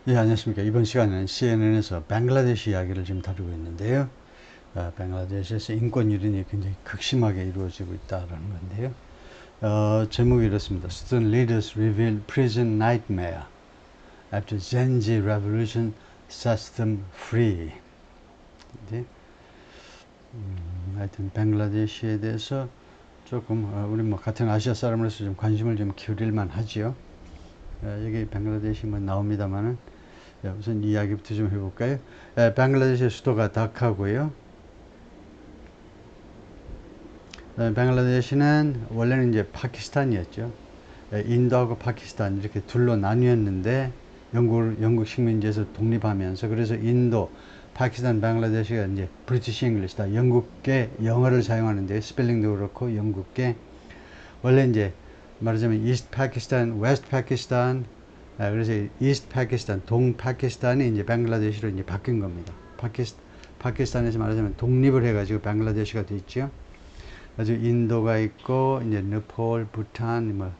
예, 안녕하십니까. 이번 시간에는 CNN에서 벵글라데시 이야기를 지금 다루고 있는데요. 벵글라데시에서 인권 유린이 굉장히 극심하게 이루어지고 있다는 건데요. 제목이 이렇습니다. Student leaders reveal prison nightmare after Zenji revolution sets them free. 네. 하여튼 벵글라데시에 대해서 조금 우리 뭐 같은 아시아 사람으로서 좀 관심을 좀 기울일만 하지요. 여기 벵글라데시 뭐 나옵니다만은 우선 이야기부터 좀 해볼까요? 벵글라데시 수도가 다카고요. 벵글라데시는 원래는 이제 파키스탄이었죠. 인도하고 파키스탄 이렇게 둘로 나뉘었는데 영국 식민지에서 독립하면서 그래서 인도, 파키스탄, 벵글라데시가 이제 브리티시 잉글리시다. 영국계 영어를 사용하는데 스펠링도 그렇고 영국계 원래 이제 말하자면 이스트 파키스탄, 웨스트 파키스탄 그래서 이스트 파키스탄, 동 파키스탄이 이제 벵글라데시로 이제 바뀐 겁니다. 파키스탄에서 말하자면 독립을 해가지고 벵글라데시가 됐죠. 아주 인도가 있고 이제 네팔, 부탄,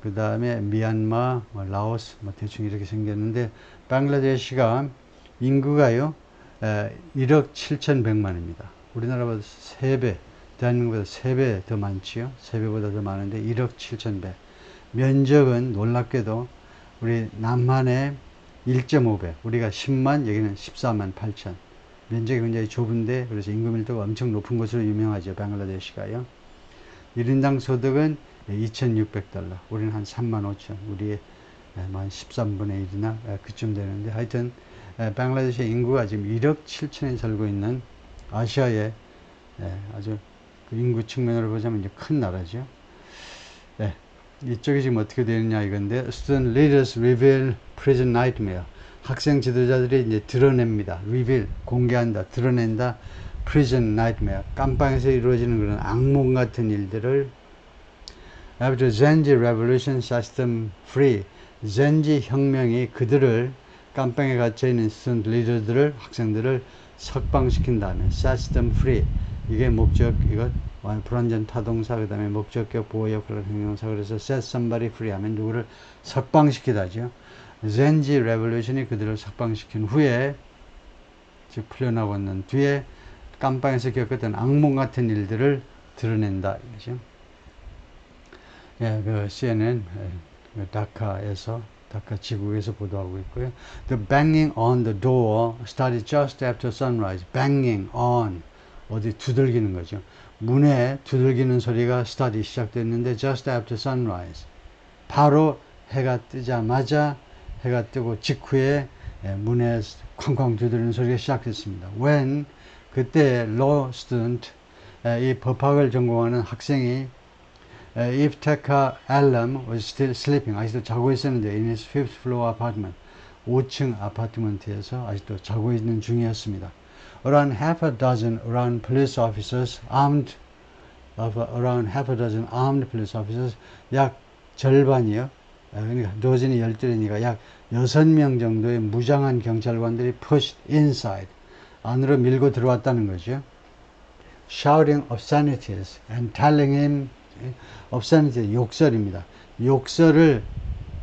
그 다음에 미얀마, 라오스, 대충 이렇게 생겼는데 벵글라데시가 인구가요 1억 7,100만입니다. 우리나라보다 3배, 대한민국보다 3배 더 많지요. 3배보다 더 많은데 1억 7,100. 면적은 놀랍게도 우리 남한의 1.5배, 우리가 10만, 여기는 14만 8천. 면적이 굉장히 좁은데, 그래서 인구 밀도가 엄청 높은 것으로 유명하죠, 벵글라데시가요. 1인당 소득은 2,600달러, 우리는 한 3만 5천, 우리의 한 13분의 1이나 그쯤 되는데, 하여튼, 벵글라데시 인구가 지금 1억 7천이 살고 있는 아시아의 아주 그 인구 측면으로 보자면 이제 큰 나라죠. 이쪽이 지금 어떻게 되느냐 이건데 Student leaders reveal prison nightmare. 학생 지도자들이 이제 드러냅니다. reveal 공개한다, 드러낸다. prison nightmare 깜빵에서 이루어지는 그런 악몽 같은 일들을 after Zenji revolution sets them free. 젠지 혁명이 그들을 깜빵에 갇혀 있는 student leader들을 학생들을 석방시킨 다음에 sets them free. 이게 목적 이것 불완전 타동사 그 다음에 목적격 보호 역할을 형용사 그래서 set somebody free 하면 누구를 석방시키다죠. 젠지 레볼루션이 그들을 석방시킨 후에 즉 풀려나고 있는 뒤에 깜빵에서 겪었던 악몽 같은 일들을 드러낸다 이거죠. 그 CNN 다카에서 다카 지구에서 보도하고 있고요. The banging on the door started just after sunrise. Banging on 어디 두들기는 거죠. 문에 두들기는 소리가 started 시작됐는데 just after sunrise. 바로 해가 뜨자마자 해가 뜨고 직후에 문에 쾅쾅 두드리는 소리가 시작됐습니다. When 그때 law student 이 법학을 전공하는 학생이 Iftekhar Alam was still sleeping. 아직도 자고 있었는데 in his fifth floor apartment. 5층 아파트먼트에서 아직도 자고 있는 중이었습니다. Around half a dozen police officers armed police officers 약 절반이요. 그러니까 도진이 12이니까 약 6명 정도의 무장한 경찰관들이 pushed inside 안으로 밀고 들어왔다는 거죠. Shouting obscenities and telling him obscenity 욕설입니다. 욕설을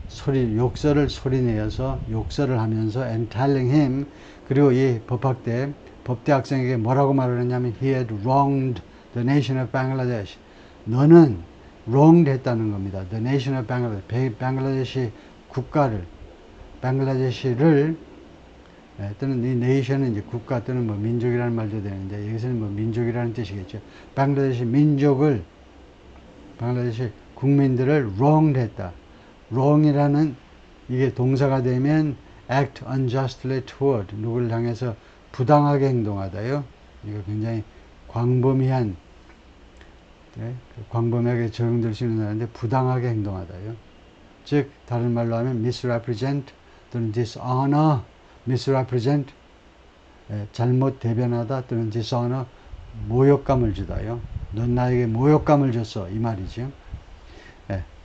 소리내어서 욕설을 하면서 and telling him 그리고 이 법대 학생에게 뭐라고 말을 했냐면 he had wronged the nation of Bangladesh. 너는 wronged 했다는 겁니다. The nation of Bangladesh. 벵글라데시 국가를 벵글라데시를 또는 이 nation은 이제 국가 또는 뭐 민족이라는 말도 되는데 여기서는 뭐 민족이라는 뜻이겠죠. 벵글라데시 민족을 벵글라데시 국민들을 wronged 했다. wrong이라는 이게 동사가 되면 act unjustly toward 누구를 향해서 부당하게 행동하다요. 이거 굉장히 광범위한 광범위하게 적용될 수 있는 단어인데 부당하게 행동하다요. 즉 다른 말로 하면 misrepresent 또는 dishonor, misrepresent 잘못 대변하다 또는 dishonor 모욕감을 주다요. 넌 나에게 모욕감을 줬어 이 말이죠.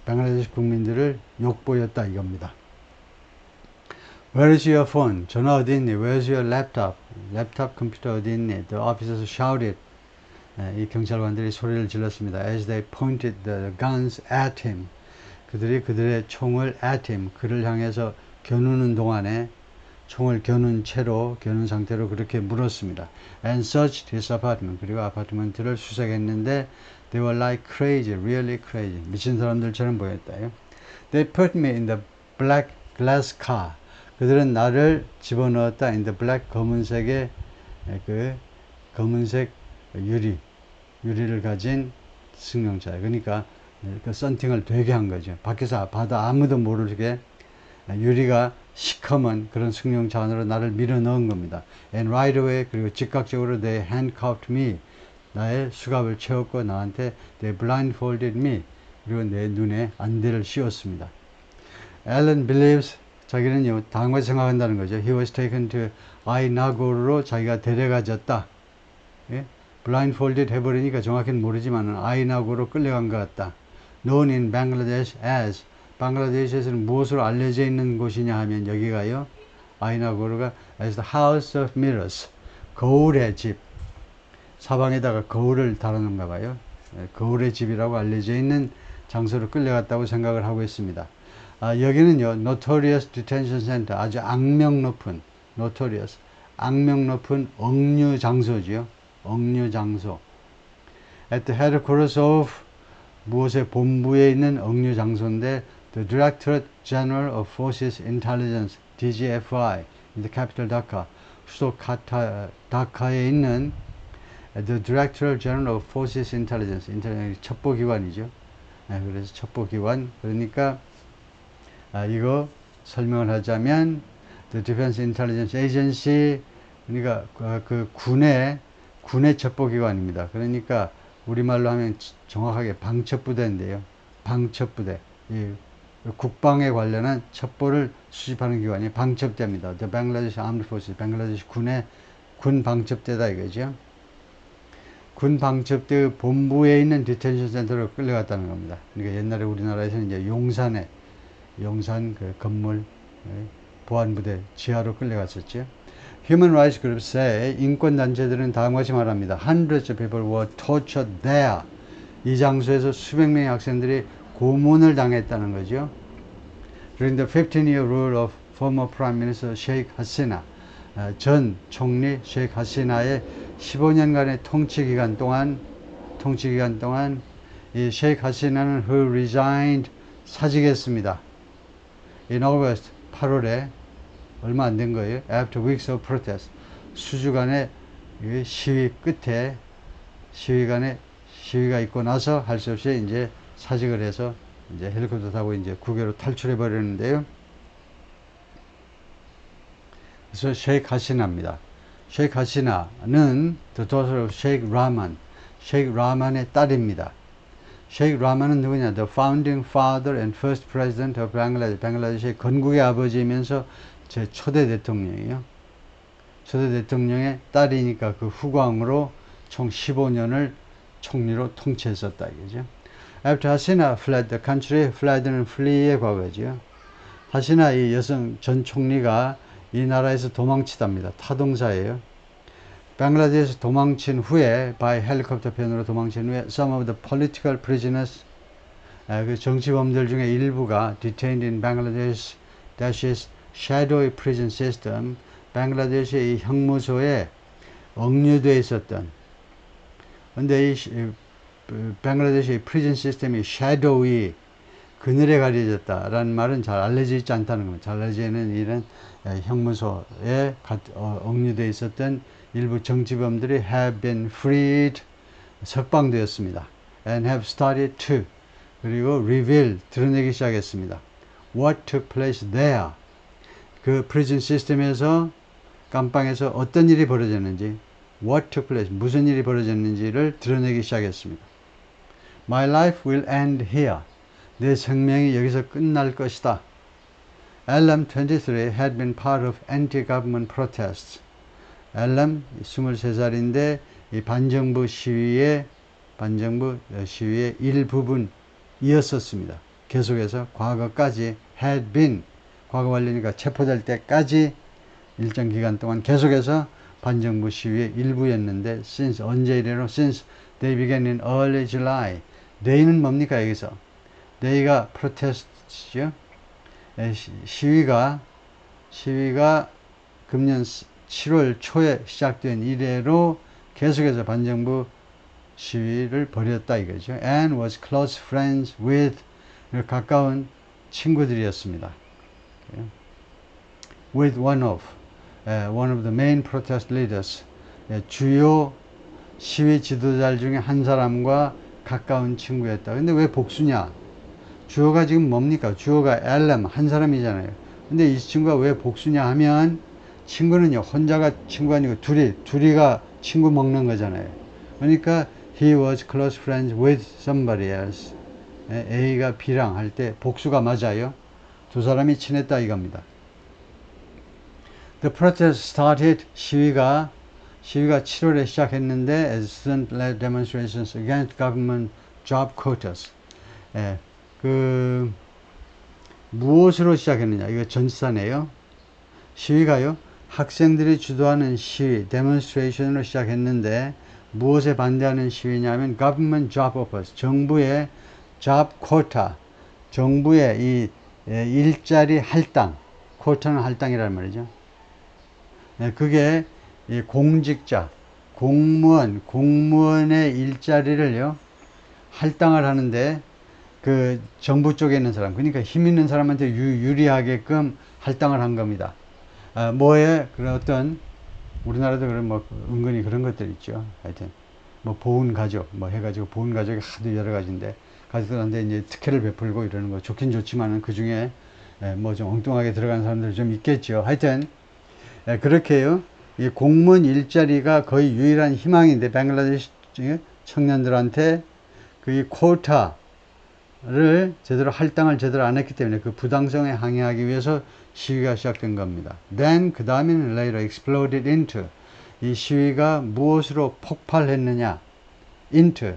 벵글라데시 국민들을 욕보였다 이겁니다. Where is your phone? 전화 어디 있니? Where is your laptop? 랩탑 컴퓨터 어디 있니? The officers shouted. 이 경찰관들이 소리를 질렀습니다. As they pointed the guns at him. 그들이 그들의 총을 at him. 그를 향해서 겨누는 동안에 총을 겨눈 채로, 겨눈 상태로 그렇게 물었습니다. And searched his apartment. 그리고 아파트먼트를 수색했는데 they were like crazy, really crazy. 미친 사람들처럼 보였다요. They put me in the black glass car. 그들은 나를 집어넣었다. in the black, 검은색의 그 검은색 유리를 가진 승용차에. 그러니까 그 썬팅을 되게 한 거죠. 밖에서 봐도 아무도 모르게 유리가 시커먼 그런 승용차 안으로 나를 밀어 넣은 겁니다. And right away, 그리고 즉각적으로 they handcuffed me. 나의 수갑을 채웠고 나한테 they blindfolded me. 그리고 내 눈에 안대를 씌웠습니다. Alan believes, 자기는 다음 같이 생각한다는 거죠. He was taken to 아이나고르로 자기가 데려가졌다. 예? blindfolded 해버리니까 정확히는 모르지만 아이나고르로 끌려간 것 같다. known in Bangladesh as, 방글라데시에서는 무엇으로 알려져 있는 곳이냐 하면 여기가요, 아이나고르가 as the house of mirrors, 거울의 집. 사방에다가 거울을 달아놓은가 봐요. 거울의 집이라고 알려져 있는 장소로 끌려갔다고 생각을 하고 있습니다. 여기는요, notorious detention center, 아주 악명 높은, notorious, 악명 높은 억류 장소지요. 억류 장소. At the headquarters of, 무엇의 본부에 있는 억류 장소인데, the Directorate General of Forces Intelligence, DGFI, in the capital Dhaka, 수도 다카에 있는 the Directorate General of Forces Intelligence, 첩보기관이죠. 그래서 첩보기관, 그러니까 이거 설명을 하자면 the Defense Intelligence Agency, 그러니까 그 군의 첩보기관입니다. 그러니까 우리말로 하면 정확하게 방첩부대인데요. 방첩부대. 국방에 관련한 첩보를 수집하는 기관이 방첩대입니다. The Bangladesh Armed Forces, 방글라데시 군 방첩대다 이거죠. 군 방첩대 본부에 있는 디텐션 센터로 끌려갔다는 겁니다. 그러니까 옛날에 우리나라에서는 이제 용산 그 건물 보안부대 지하로 끌려갔었죠. Human rights groups say, 인권단체들은 다음과 같이 말합니다. Hundreds of people were tortured there. 이 장소에서 수백 명의 학생들이 고문을 당했다는 거죠. During the 15-year rule of former Prime Minister Sheikh Hasina, 전 총리 셰이크 하시나의 15년간의 통치 기간 동안 이 셰이크 하시나는 who resigned, 사직했습니다. In August, 8월에 얼마 안 된 거예요. After weeks of protest, 수주간의 시위 끝에 시위가 있고 나서 할 수 없이 이제 사직을 해서 이제 헬리콥터 타고 이제 국외로 탈출해 버렸는데요. 그래서 셰이크 하시나입니다. 셰이크 하시나는 the daughter of 셰이크 라만, 셰이크 라만의 딸입니다. 셰이크 라만은 누구냐? The founding father and first president of Bangladesh. 방글라데시의 건국의 아버지이면서 제 초대 대통령이에요. 초대 대통령의 딸이니까 그 후광으로 총 15년을 총리로 통치했었다 이거죠. After Hasina fled the country, fled는 flee의 과거죠. 하시나 이 여성 전 총리가 이 나라에서 도망치답니다. 타동사예요. 방글라데시에서 도망친 후에 by 헬리콥터 편으로 도망친 후에 some of the political prisoners, 그 정치범들 중에 일부가 detained in Bangladesh's shadowy prison system, 방글라데시의 이 형무소에 억류되어 있었던, 근데 이 방글라데시의 프리즌 시스템이 shadowy, 그늘에 가려졌다라는 말은 잘 알려져 있지 않다는 겁니다. 잘 알려져 있는 이런 형무소에 억류되어 있었던 일부 정치범들이 have been freed, 석방되었습니다. and have started to, 그리고 reveal, 드러내기 시작했습니다. what took place there, 그 프리즌 시스템에서 감방에서 어떤 일이 벌어졌는지, what took place, 무슨 일이 벌어졌는지를 드러내기 시작했습니다. My life will end here. 내 생명이 여기서 끝날 것이다. LM23 had been part of anti-government protests. LM 23살인데 이 반정부 시위의 일부분이었었습니다. 계속해서 과거까지 had been, 과거 완료니까 체포될 때까지 일정 기간 동안 계속해서 반정부 시위의 일부였는데 since, 언제 이래로 since they began in early July. they는 뭡니까 여기서? they가 protest죠. 시위가 금년 7월 초에 시작된 이래로 계속해서 반정부 시위를 벌였다 이거죠. And was close friends with 가까운 친구들이었습니다. With one of the main protest leaders 주요 시위 지도자 중에 한 사람과 가까운 친구였다. 근데 왜 복수냐? 주어가 지금 뭡니까? 주어가 LM 한 사람이잖아요. 근데 이 친구가 왜 복수냐 하면 친구는요 혼자가 친구 아니고 둘이가 친구 먹는 거잖아요. 그러니까 he was close friends with somebody else. A가 B랑 할 때 복수가 맞아요. 두 사람이 친했다 이겁니다. The protest started 시위가 7월에 시작했는데 as student-led demonstrations against government job quotas. 무엇으로 시작했느냐? 이거 전치사네요. 시위가요. 학생들이 주도하는 시위, demonstration으로 시작했는데 무엇에 반대하는 시위냐면 government job offers, 정부의 job quota, 정부의 이 일자리 할당, quota는 할당이라는 말이죠. 그게 이 공직자, 공무원의 일자리를요 할당을 하는데 그 정부 쪽에 있는 사람, 그러니까 힘 있는 사람한테 유리하게끔 할당을 한 겁니다. 뭐에 그런 어떤 우리나라도 그런 뭐 은근히 그런 것들 있죠. 하여튼 뭐 보훈 가족 뭐 해가지고 보훈 가족이 하도 여러 가지인데 가족들한테 이제 특혜를 베풀고 이러는 거 좋긴 좋지만은 그 중에 뭐 좀 엉뚱하게 들어간 사람들 좀 있겠죠. 하여튼 그렇게요. 이 공무원 일자리가 거의 유일한 희망인데 벵글라데시 청년들한테 그 이 쿼타를 제대로 할당을 제대로 안 했기 때문에 그 부당성에 항의하기 위해서 시위가 시작된 겁니다. Then 그 다음에는 later exploded into 이 시위가 무엇으로 폭발했느냐? into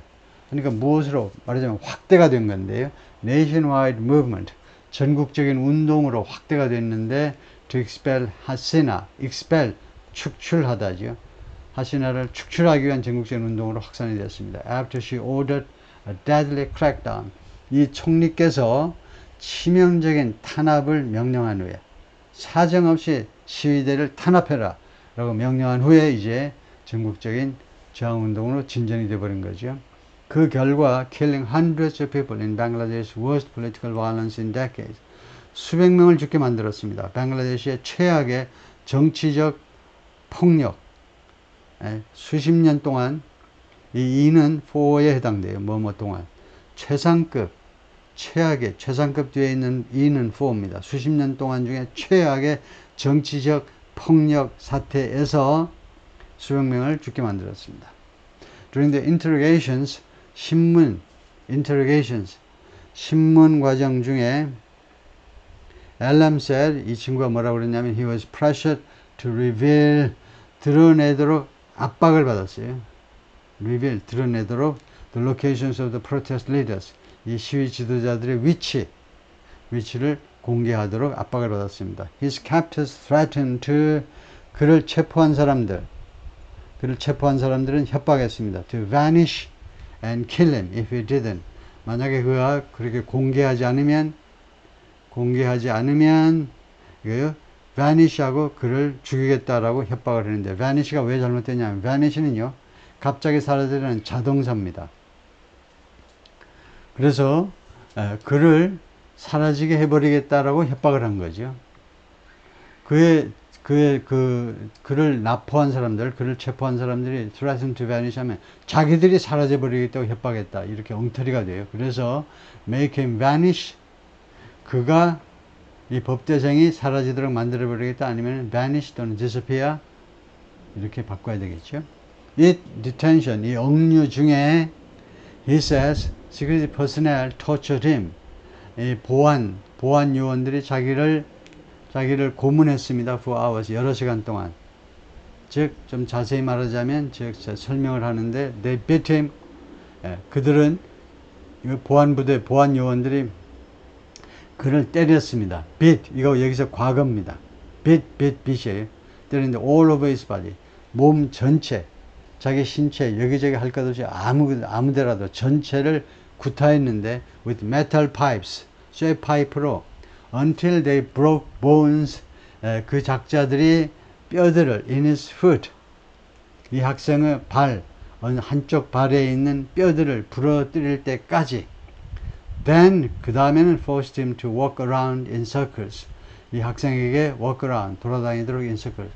그러니까 무엇으로 말하자면 확대가 된 건데요. Nationwide movement 전국적인 운동으로 확대가 됐는데 to expel 하시나 expel 축출하다죠. 하시나를 축출하기 위한 전국적인 운동으로 확산이 되었습니다. After she ordered a deadly crackdown 이 총리께서 치명적인 탄압을 명령한 후에 사정없이 시위대를 탄압해라 라고 명령한 후에 이제 전국적인 저항운동으로 진전이 되어버린 거죠. 그 결과 killing hundreds of people in Bangladesh's worst political violence in decades 수백 명을 죽게 만들었습니다. 벵글라데시의 최악의 정치적 폭력 수십 년 동안 이 2는 4에 해당돼요. 뭐뭐 동안 최상급 최악의 최상급 뒤에 있는 2는 4입니다. 수십 년 동안 중에 최악의 정치적 폭력 사태에서 수백 명을 죽게 만들었습니다. During the interrogations 신문 과정 중에 LM said 이 친구가 뭐라고 그랬냐면 he was pressured to reveal 드러내도록 압박을 받았어요. reveal 드러내도록 the locations of the protest leaders 이 시위 지도자들의 위치를 공개하도록 압박을 받았습니다. His captors threatened to 그를 체포한 사람들은 협박했습니다. To vanish and kill him if he didn't. 만약에 그가 그렇게 공개하지 않으면 이거요. vanish하고 그를 죽이겠다라고 협박을 했는데 vanish가 왜 잘못됐냐면 vanish는요. 갑자기 사라지는 자동사입니다. 그래서 그를 사라지게 해버리겠다라고 협박을 한 거죠. 그를 납포한 사람들, 그를 체포한 사람들이 threatened to vanish 하면 자기들이 사라져버리겠다고 협박했다. 이렇게 엉터리가 돼요. 그래서 make him vanish 그가 이 법대생이 사라지도록 만들어버리겠다. 아니면 vanish 또는 disappear 이렇게 바꿔야 되겠죠. 이 detention, 이 억류 중에 he says security personnel tortured him. 이 보안 요원들이 자기를 고문했습니다. for hours 여러 시간 동안. 즉 좀 자세히 말하자면 설명을 하는데 they beat him. 그들은 보안 요원들이 그를 때렸습니다. beat 이거 여기서 과거입니다. beat이에요. 때리는데 all over his body 몸 전체 자기 신체 여기저기 할 것 없이 아무데라도 전체를 구타했는데 with metal pipes 쇠 파이프로 until they broke bones 그 작자들이 뼈들을 in his foot, 이 학생의 발, 어느 한쪽 발에 있는 뼈들을 부러뜨릴 때까지. Then 그 다음에는 forced him to walk around in circles. 이 학생에게 walk around, 돌아다니도록 in circles,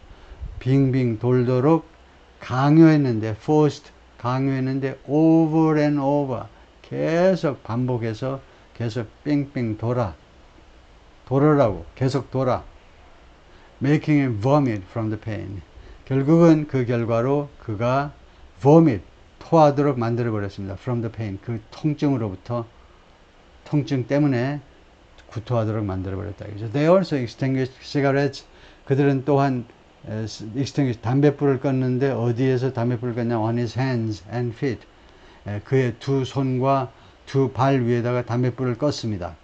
빙빙 돌도록 강요했는데, forced, 강요했는데 over and over, 계속 반복해서 계속 빙빙 돌으라고 계속 돌아. Making him vomit from the pain. 결국은 그 결과로 그가 vomit, 토하도록 만들어 버렸습니다. From the pain, 그 통증으로부터, 통증 때문에 구토하도록 만들어 버렸다. They also extinguished cigarettes. 그들은 또한 extinguished, 담뱃불을 껐는데 어디에서 담뱃불을 껐냐? On his hands and feet. 그의 두 손과 두 발 위에다가 담뱃불을 껐습니다.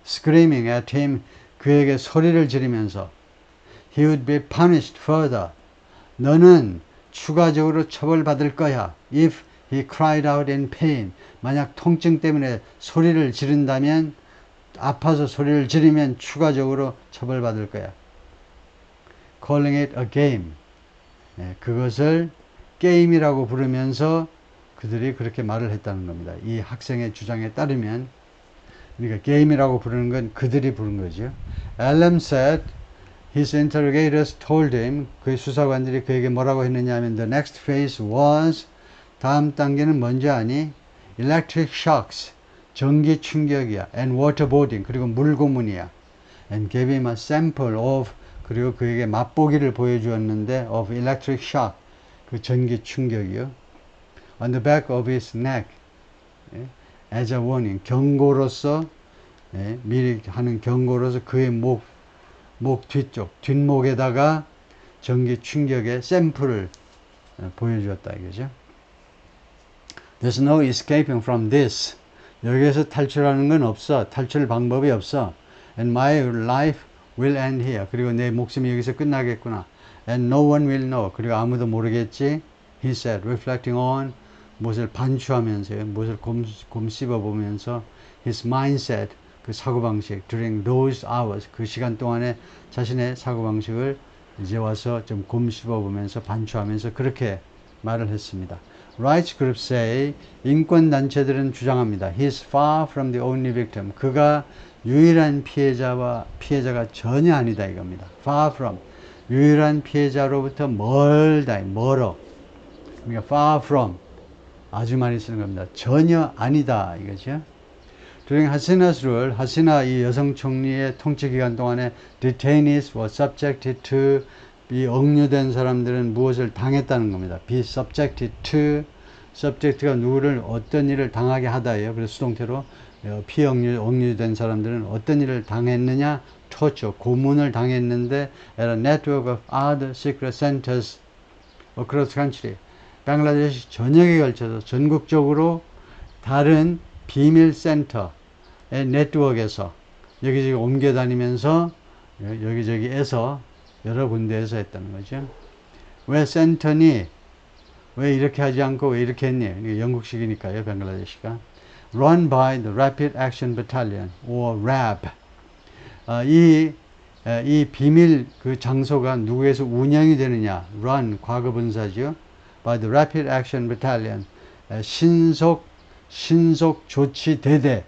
Screaming at him, 그에게 소리를 지르면서 he would be punished further. 너는 추가적으로 처벌받을 거야. If he cried out in pain. 만약 통증 때문에 소리를 지른다면, 아파서 소리를 지르면 추가적으로 처벌받을 거야. Calling it a game. 그것을 게임이라고 부르면서 그들이 그렇게 말을 했다는 겁니다. 이 학생의 주장에 따르면, 그러니까 게임이라고 부르는 건 그들이 부른 거죠. Allen said, his interrogators told him, 그 수사관들이 그에게 뭐라고 했느냐 하면, the next phase was, 다음 단계는 뭔지 아니? Electric shocks, 전기 충격이야. And waterboarding, 그리고 물고문이야. And gave him a sample of, 그리고 그에게 맛보기를 보여주었는데, of electric shock, 그 전기 충격이요. On the back of his neck, as a warning, 경고로서, 미리 하는 경고로서 그의 목 뒤쪽, 뒷목에다가 전기 충격의 샘플을 보여주었다 이거죠. There's no escaping from this. 여기에서 탈출하는 건 없어. 탈출 방법이 없어. And my life will end here. 그리고 내 목숨이 여기서 끝나겠구나. And no one will know. 그리고 아무도 모르겠지. He said, reflecting on, 무엇을 반추하면서요. 무엇을 곰씹어보면서 his mindset, 그 사고방식, during those hours, 그 시간 동안에 자신의 사고방식을 이제 와서 좀 곰씹어보면서 반추하면서 그렇게 말을 했습니다. Rights groups say, 인권단체들은 주장합니다. He is far from the only victim. 그가 유일한 피해자가 전혀 아니다 이겁니다. Far from, 유일한 피해자로부터 멀어. 그러니까 far from, 아주 많이 쓰는 겁니다. 전혀 아니다 이거죠. During Hasina's rule, 하시나 이 여성 총리의 통치 기간 동안에 detainees were subjected to, 이 억류된 사람들은 무엇을 당했다는 겁니다. be subjected to, subject가 누구를 어떤 일을 당하게 하다예요. 그래서 수동태로 억류된 사람들은 어떤 일을 당했느냐? torture, 고문을 당했는데 at a network of other secret centers across country. 방글라데시 전역에 걸쳐서 전국적으로 다른 비밀 센터의 네트워크에서 여기저기 옮겨 다니면서 여기저기에서 여러 군데에서 했다는 거죠. 왜 센터니? 왜 이렇게 하지 않고 왜 이렇게 했니? 영국식이니까요, 방글라데시가. Run by the Rapid Action Battalion, or RAB. 이 비밀 그 장소가 누구에서 운영이 되느냐? Run, 과거분사죠. By the Rapid Action Battalion, 신속 조치대대,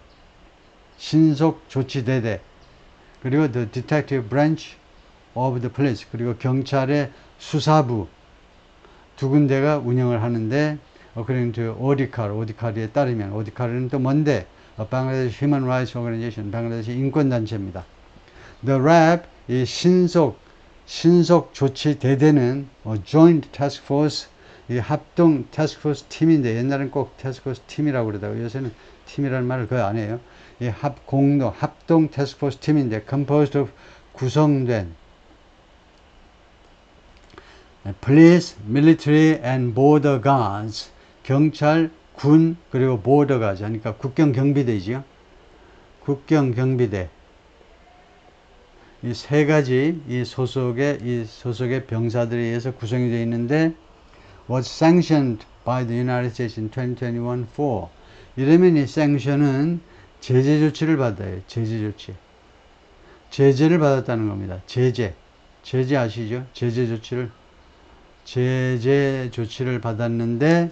그리고 the Detective Branch of the Police, 그리고 경찰의 수사부 두 군데가 운영을 하는데, according to 오디카르에 따르면, 오디카르는 또 뭔데? 방글라데시 Human Rights Organization, 방글라데시 인권단체입니다. The RAB, 이 신속 조치대대는 Joint Task Force, 이 합동 태스크포스 팀인데, 옛날엔 꼭 태스크포스 팀이라고 그러다가 요새는 팀이라는 말을 거의 안 해요. 이 합동 태스크포스 팀인데, composed of, 구성된 police, military and border guards, 경찰, 군, 그리고 border guards, 그러니까 국경 경비대죠. 국경 경비대. 이 세 가지 이 소속의 병사들에 의해서 구성이 되어 있는데, was sanctioned by the United States in 2021-4. 이러면 이 sanction은 제재 조치를 받아요. 제재 조치. 제재를 받았다는 겁니다. 제재. 제재 아시죠? 제재 조치를 받았는데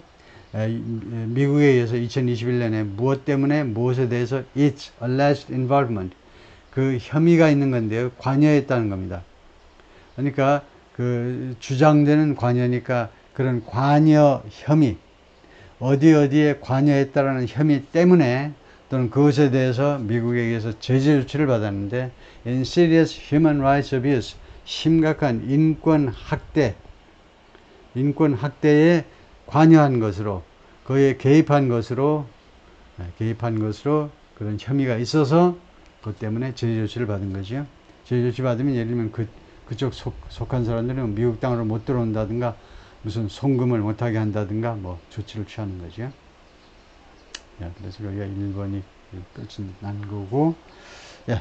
미국에 의해서 2021년에 무엇 때문에 무엇에 대해서 its alleged involvement 그 혐의가 있는 건데요. 관여했다는 겁니다. 그러니까 그 주장되는 관여니까 그런 관여 혐의 어디에 관여했다라는 혐의 때문에 또는 그것에 대해서 미국에 의해서 제재 조치를 받았는데 in serious human rights abuse 심각한 인권 학대에 관여한 것으로 거기에 개입한 것으로 그런 혐의가 있어서 그것 때문에 제재 조치를 받은 거죠. 제재 조치 받으면 예를 들면 그쪽 속한 사람들은 미국 땅으로 못 들어온다든가 무슨 송금을 못하게 한다든가 뭐 조치를 취하는 거죠. 야, 그래서 여기가 1번이 끝이 난 거고, 야,